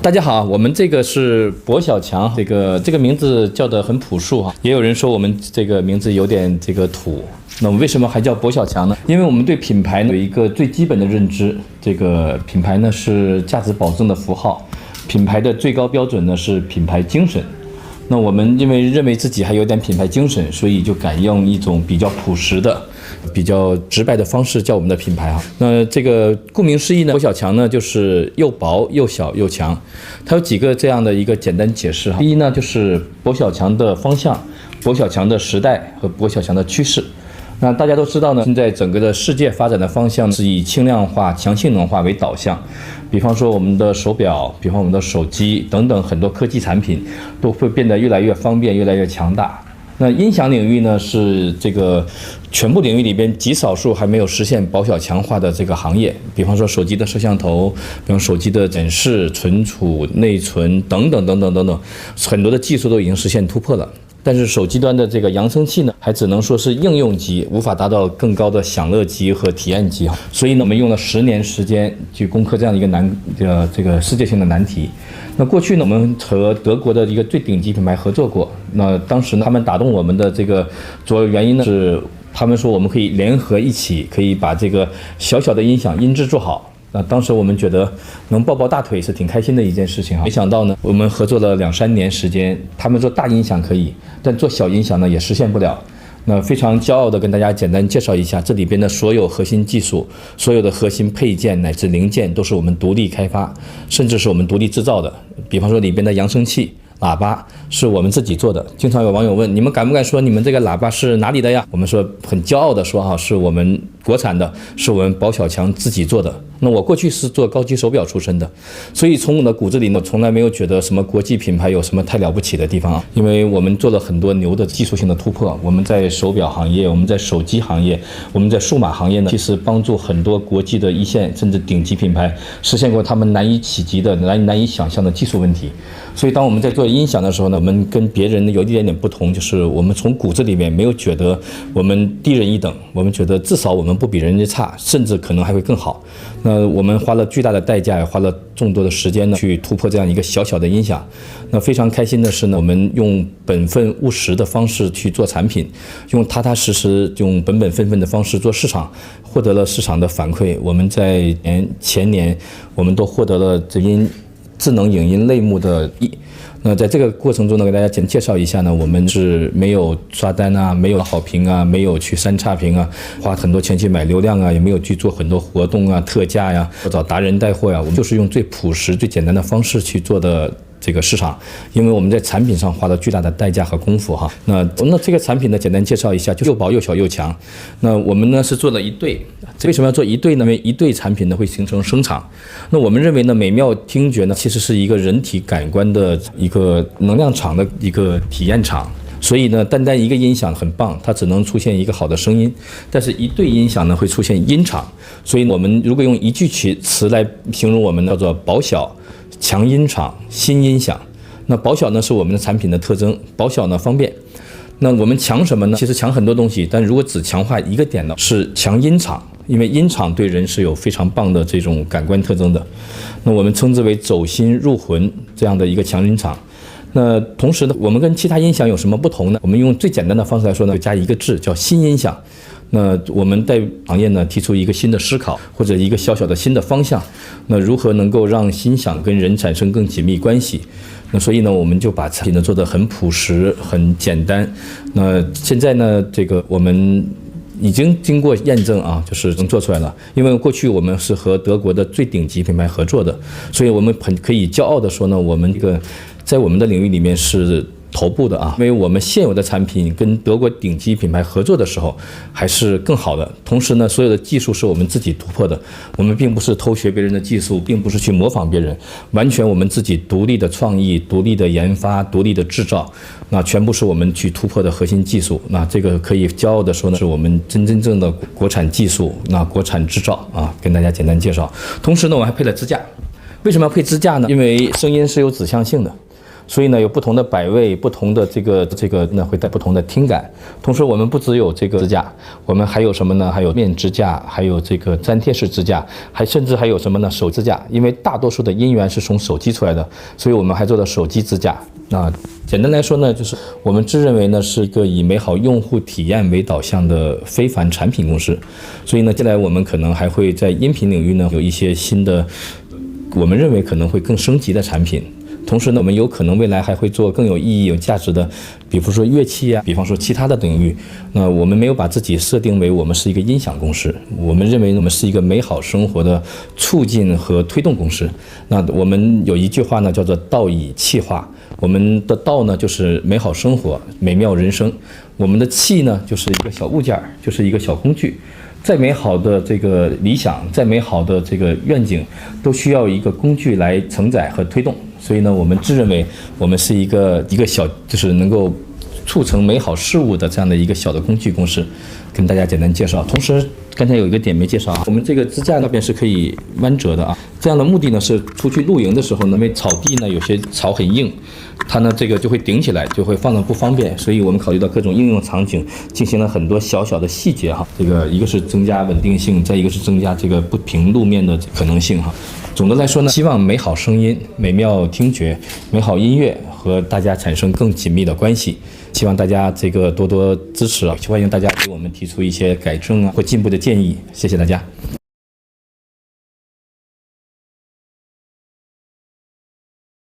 大家好，我们这个是博小强，这个名字叫得很朴素哈，也有人说我们这个名字有点土。那我们为什么还叫博小强呢？因为我们对品牌有一个最基本的认知，这个品牌呢是价值保证的符号，品牌的最高标准呢是品牌精神。那我们因为认为自己还有点品牌精神，所以就敢用一种比较朴实的、比较直白的方式叫我们的品牌啊。那这个顾名思义呢，博小强呢就是又薄又小又强。它有几个这样的一个简单解释哈。第一呢就是博小强的方向、博小强的时代和博小强的趋势。那大家都知道呢，现在整个的世界发展的方向是以轻量化、强性能化为导向。比方说我们的手表，比方我们的手机等等很多科技产品都会变得越来越方便、越来越强大。那音响领域呢，是这个全部领域里边极少数还没有实现薄小强化的这个行业。比方说手机的摄像头，比方手机的显示、存储、内存等等，很多的技术都已经实现突破了。但是手机端的这个扬声器呢，还只能说是应用级，无法达到更高的享乐级和体验级。所以呢，我们用了10年时间去攻克这样一个这个世界性的难题。那过去呢，我们和德国的一个最顶级品牌合作过。那当时呢，他们打动我们的这个主要原因呢，是他们说我们可以联合一起，可以把这个小小的音响音质做好。那当时我们觉得能抱抱大腿是挺开心的一件事情啊。没想到呢，我们合作了2-3年时间，他们做大音响可以，但做小音响呢也实现不了。那非常骄傲的跟大家简单介绍一下，这里边的所有核心技术、所有的核心配件乃至零件都是我们独立开发，甚至是我们独立制造的。比方说里边的扬声器、喇叭是我们自己做的。经常有网友问，你们敢不敢说你们这个喇叭是哪里的呀？我们说很骄傲的说是我们国产的，是我们薄小强自己做的。那我过去是做高级手表出身的，所以从我的骨子里呢，从来没有觉得什么国际品牌有什么太了不起的地方啊。因为我们做了很多牛的技术性的突破，我们在手表行业，我们在手机行业，我们在数码行业呢，其实帮助很多国际的一线甚至顶级品牌实现过他们难以企及的、难以想象的技术问题。所以当我们在做音响的时候呢，我们跟别人有一点点不同，就是我们从骨子里面没有觉得我们低人一等，我们觉得至少我们不比人家差，甚至可能还会更好。那我们花了巨大的代价，也花了众多的时间呢，去突破这样一个小小的音响。那非常开心的是呢，我们用本分务实的方式去做产品，用踏踏实实、用本本分分的方式做市场，获得了市场的反馈。我们在前年，我们都获得了智能影音类目的那在这个过程中呢，给大家简介绍一下呢，我们是没有刷单啊，没有好评啊，没有去删差评啊，花很多钱去买流量啊，也没有去做很多活动啊、特价呀，找达人带货呀，我们就是用最朴实、最简单的方式去做的这个市场。因为我们在产品上花了巨大的代价和功夫哈。那这个产品呢，简单介绍一下，就又薄又小又强。那我们呢是做了一对，为什么要做一对呢？因为一对产品呢会形成声场。那我们认为呢，美妙听觉呢其实是一个人体感官的一个能量场的一个体验场。所以呢，单一个音响很棒，它只能出现一个好的声音，但是一对音响呢会出现音场。所以我们如果用一句词来形容我们，叫做薄小、强音场、新音响。那薄小呢是我们的产品的特征，薄小呢方便。那我们强什么呢？其实强很多东西，但如果只强化一个点呢，是强音场。因为音场对人是有非常棒的这种感官特征的，那我们称之为走心入魂这样的一个强音场。那同时呢，我们跟其他音响有什么不同呢？我们用最简单的方式来说呢，就加一个字叫新音响。那我们在行业呢提出一个新的思考，或者一个小小的新的方向，那如何能够让音响跟人产生更紧密关系？那所以呢，我们就把产品呢做得很朴实、很简单。那现在呢，这个我们已经经过验证啊，就是能做出来了。因为过去我们是和德国的最顶级品牌合作的，所以我们可以骄傲的说呢，我们这个在我们的领域里面是头部的啊。因为我们现有的产品跟德国顶级品牌合作的时候还是更好的。同时呢，所有的技术是我们自己突破的，我们并不是偷学别人的技术，并不是去模仿别人，完全我们自己独立的创意、独立的研发、独立的制造，那全部是我们去突破的核心技术。那这个可以骄傲的说呢，是我们真正的国产技术，那国产制造啊，跟大家简单介绍。同时呢，我还配了支架。为什么要配支架呢？因为声音是有指向性的。所以呢有不同的摆位，不同的这个呢会带不同的听感。同时我们不只有这个支架，我们还有什么呢？还有面支架，还有这个粘贴式支架，甚至还有什么呢？手支架，因为大多数的音源是从手机出来的，所以我们还做了手机支架。简单来说呢，就是我们自认为呢是一个以美好用户体验为导向的非凡产品公司，所以呢，接下来我们可能还会在音频领域呢有一些新的，我们认为可能会更升级的产品。同时呢，我们有可能未来还会做更有意义、有价值的，比如说乐器啊，比方说其他的领域。那我们没有把自己设定为我们是一个音响公司，我们认为我们是一个美好生活的促进和推动公司。那我们有一句话呢，叫做道以器化。我们的道呢，就是美好生活、美妙人生；我们的器呢，就是一个小物件，就是一个小工具。再美好的这个理想，再美好的这个愿景，都需要一个工具来承载和推动。所以呢，我们自认为我们是一个小，就是能够促成美好事物的这样的一个小的工具公司，跟大家简单介绍。同时，刚才有一个点没介绍啊，我们这个支架那边是可以弯折的啊。这样的目的呢是出去露营的时候呢，因为草地呢有些草很硬，它呢这个就会顶起来，就会放着不方便，所以我们考虑到各种应用场景，进行了很多小小的细节哈。这个一个是增加稳定性，再一个是增加这个不平路面的可能性哈。总的来说呢，希望美好声音、美妙听觉、美好音乐和大家产生更紧密的关系。希望大家这个多多支持啊！欢迎大家给我们提出一些改正啊或进步的建议，谢谢大家。